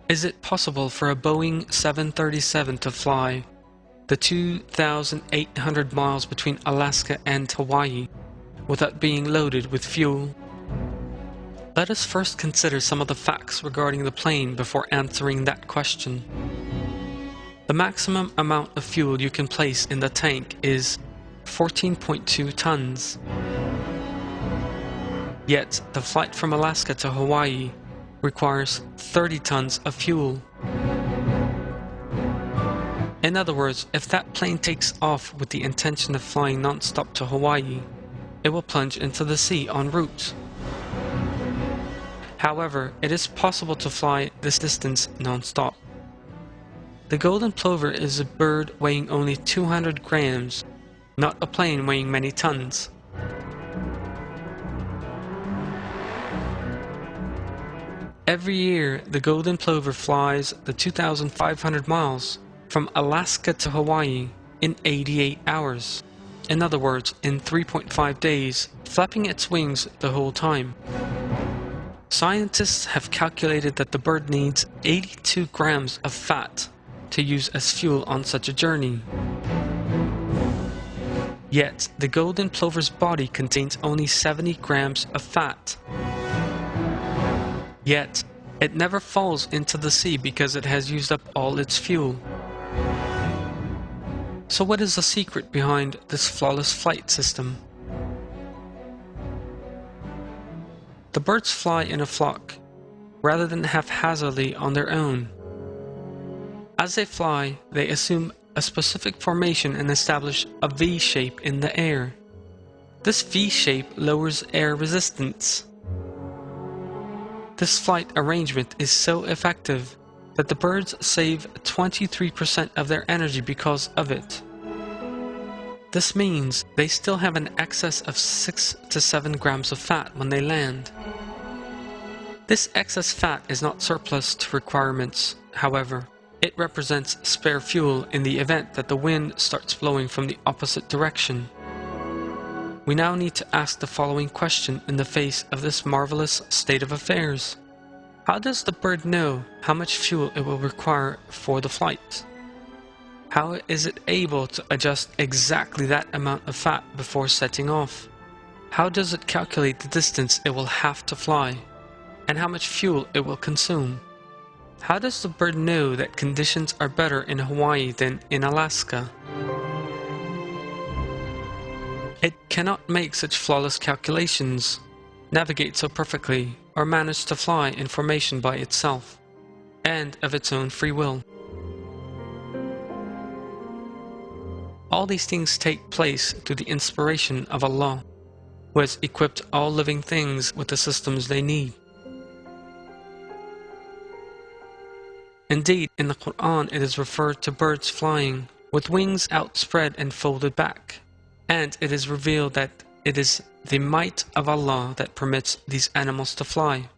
Is it possible for a Boeing 737 to fly the 2,800 miles between Alaska and Hawaii without being loaded with fuel? Let us first consider some of the facts regarding the plane before answering that question. The maximum amount of fuel you can place in the tank is 14.2 tons. Yet, the flight from Alaska to Hawaii requires 30 tons of fuel. In other words, if that plane takes off with the intention of flying non-stop to Hawaii, it will plunge into the sea en route. However, it is possible to fly this distance non-stop. The golden plover is a bird weighing only 200 grams, not a plane weighing many tons. Every year, the golden plover flies the 2,500 miles from Alaska to Hawaii in 88 hours. In other words, in 3.5 days, flapping its wings the whole time. Scientists have calculated that the bird needs 82 grams of fat to use as fuel on such a journey. Yet, the golden plover's body contains only 70 grams of fat. Yet, it never falls into the sea because it has used up all its fuel. So what is the secret behind this flawless flight system? The birds fly in a flock, rather than haphazardly on their own. As they fly, they assume a specific formation and establish a V shape in the air. This V shape lowers air resistance. This flight arrangement is so effective that the birds save 23% of their energy because of it. This means they still have an excess of 6 to 7 grams of fat when they land. This excess fat is not surplus to requirements, however. It represents spare fuel in the event that the wind starts blowing from the opposite direction. We now need to ask the following question in the face of this marvelous state of affairs. How does the bird know how much fuel it will require for the flight? How is it able to adjust exactly that amount of fat before setting off? How does it calculate the distance it will have to fly, and how much fuel it will consume? How does the bird know that conditions are better in Hawaii than in Alaska? It cannot make such flawless calculations, navigate so perfectly, or manage to fly in formation by itself, and of its own free will. All these things take place through the inspiration of Allah, who has equipped all living things with the systems they need. Indeed, in the Quran it is referred to birds flying with wings outspread and folded back, and it is revealed that it is the might of Allah that permits these animals to fly.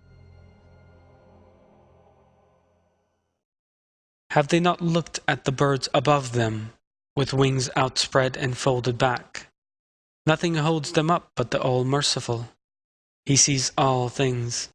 Have they not looked at the birds above them, with wings outspread and folded back? Nothing holds them up but the All-Merciful. He sees all things.